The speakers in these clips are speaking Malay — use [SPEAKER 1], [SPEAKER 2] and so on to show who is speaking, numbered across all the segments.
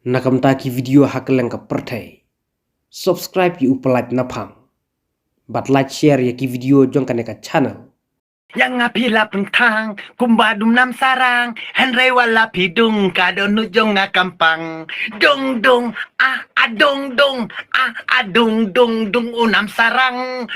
[SPEAKER 1] Nakamtaki video hakeleng ka pertai. Subscribe yu upalat napang. But like share ya ki video jong kaneka channel.
[SPEAKER 2] Yang ngapila pentang, kumbadum nam sarang, henry wala pidung, kado nujong ngakampang. Dong dong, dong dong, dong dong dong unam sarang.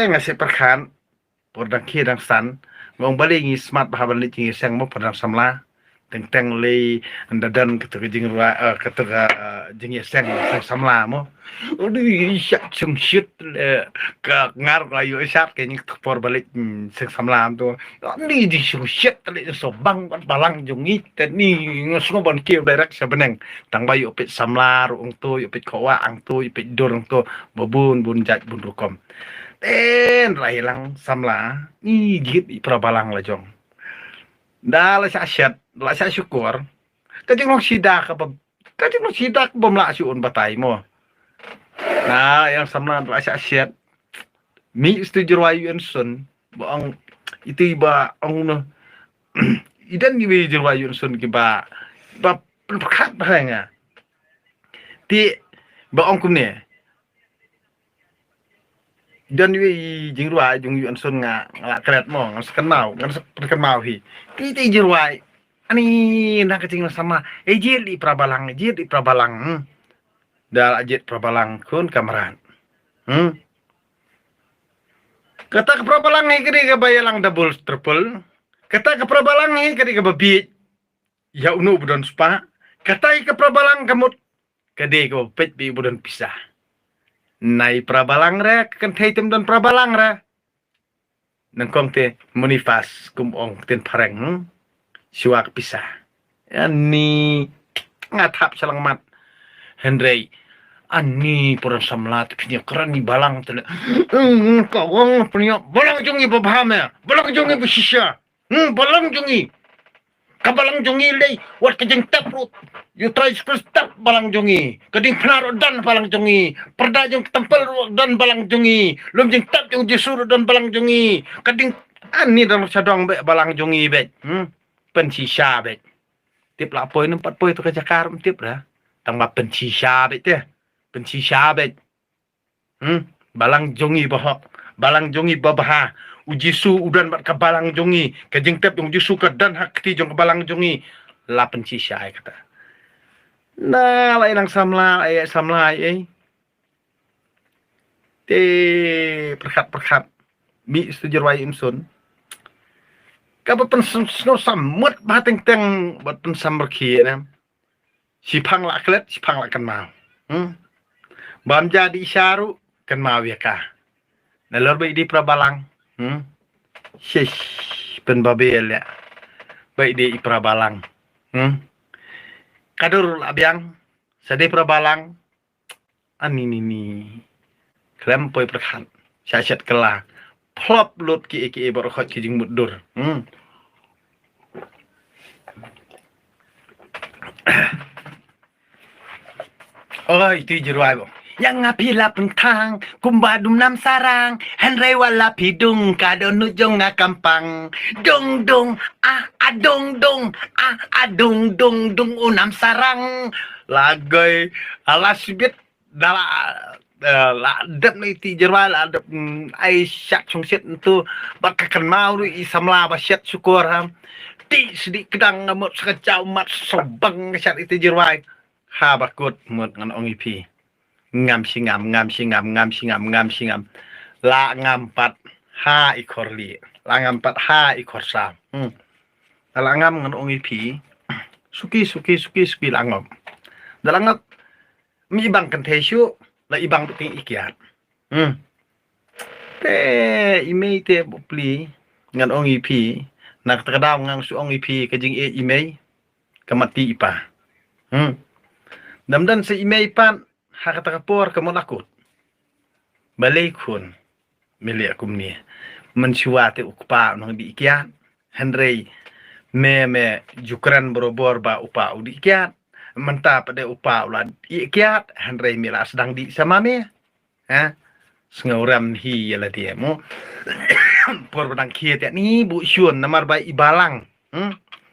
[SPEAKER 2] Ngasih perkan pordang kidang san ngong bali ngi smart bahaban li ngi sang mo pordang samla teng le ndadan ketuga jing ruwa ketuga jing sang samla mo udi syak chung shit ka ngar ayo syak ke ngi por balik sang samla to ni di chung shit le so bang balang jungi te ni ngosno bon kieu direct sabeneng tang bayu pit samla ru to yo pit kowa ang to pit dorong to babun bun jat bun rukom rahilang samla git prabalang la jong dala sa asyat la sa syukur kading long sida ka bom la siun batay mo na yang samla la sa asyat mi setuju wayu sun boang itu iba ang idan ni wi wayu sun ki ba perkat bahanga ti boang kumne dan wi jing ruai jung yu ansun nga kret mo ngan kan mau hi ti jing ruai ani na kecing sama ejir di prabalang dal ajit prabalang kun kamaran kata ke prabalang hi kedi ka bayalang double triple kata ke prabalang hi kedi ka babi ya unu budon spa kata ke prabalang kamut kedi ka pet bi budon pisah nai prabalang re kan thaitem don prabalang re nang kong te munifas kumong ten pareng siwak pisah ani ngatap salang mat henry ani pura samlat pinya keran ni balang tele kawang punya balang jongi babahame balang jongi besisya balang jongi kabalang jongi lay wat kajeng taprut you try stop balang jongi kading penaro dan balang jongi perda jong tempel dan balang jongi lum jeng tap jong jesur dan balang jongi kading ani dalam sadong be balang jongi be pensisa be tip la poin 4 poin tu ka jakar tip ra tang ba pensisa be te pensisa be balang jongi bahok balang jongi babaha ujisu udan bat ka balang jongi kajeng tap jong jisu ka dan hak ti jong balang jongi la pensisa ay kata na lai lang samla ay te perkat mi setuju wai imsun ka pen sno samut ba teng bat pen samber ki na si phang la klet si phang la kan mau bam jadi syaru kan mau ya ka na lor ba di prabalang shish pen babel ya baik di prabalang kadur abyang sade prabalang ani ni klem poi perkan syasat kela plop lut ki berkhot ki jing mudur oh itu jeruai bo yang ngapila pentang kumbadum nam sarang henry wala pidung kado nujong ngakampang dong dong dong dong dong dong dong unam sarang lagoy alasibit dala la dep ni ti jerwal adep ai syak chung sit tu bat ka mau i samla ba syat syukur ham ti sedik kedang ngamut sekecau mat sobang syat itu jerwai ha bakut mut ngan ong ipi ngam singam la ngam pat ha ikor li la ngam pat ha ikor sam la ngam ngan ong ipi suki la ngam dalangak mi ibang kan tesu la ibang ting ikiat te imei te bopli ngan ong ipi nak terdaw ngang su ong ipi kajing imei kamati ipa damdan se imei pan hakatapor kamon akut balay kun mili akum ni mensuate ukpa nang di ikiat Henry me jukran borobor ba upa udi ikiat menta pada upa ulan ikiat Henry mila sedang di sama me sengauram hi yala dia mo por badang kiat ya ni bu syun namar ba ibalang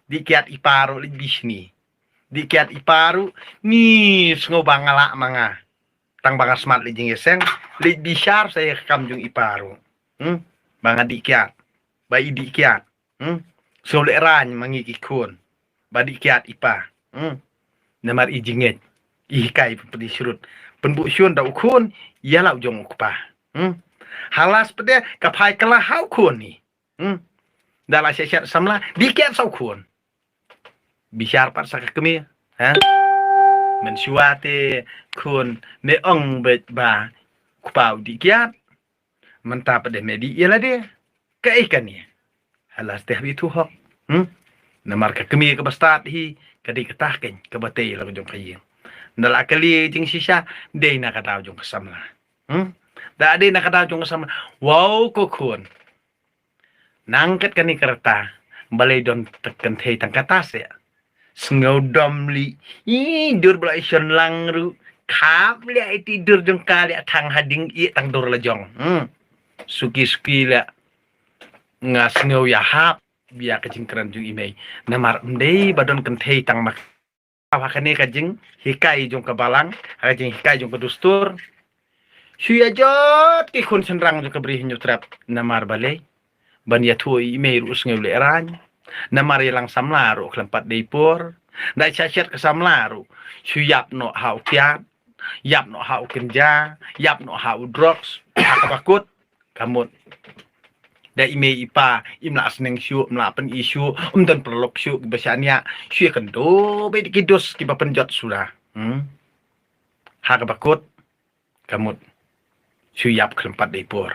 [SPEAKER 2] di kiat iparu li bisni di kiat iparu ni sengau bangala manga tang bangar smart li jingeseng li bisar saya kamjung iparu banga di kiat ba di kiat so le ran mangi ikun ba di kiat ipa namar ijinget ikai pedi surut penbu syun da ukun yala ujung ukpa halas pede kapai kala hau kun ni dala syat samla dikiat sau kun bisar pat sak kemi mensuate kun me ong bet ba kupau dikiat menta pede medi yala de kai kan ni halas teh bitu hok namar ka kemi ka bastat hi kadi ketah ken ka batei la jong kayin dala kali jing sisa de na kata jong samla da ade na kata jong sama wow ko kun nangket kani kereta balai don tekan thei tang kata se sengau domli dur belaison langru kap le tidur jong kali tang hading i tang dor lejong suki la ngas ngau ya hap biya kajing keran jung imei namar ndei badon kan thei tang mak awakane kajing hikai jong kabalang kajing hikai jong kedustur suya jot ki kun senrang jo kabri nyutrap namar balai ban ya thui imei rus ngeu le ran namar yelang samlaru klempat deipur dai syat ke samlaru suyap no hau tiat yap no hau kenja yap no hau drugs akapakut kamut da imei ipa imla asneng syu mla pen isu dan perlok syu besania syu kendo be dikidos ki bapenjot sura hakapakut kamut suyap kelempat deipur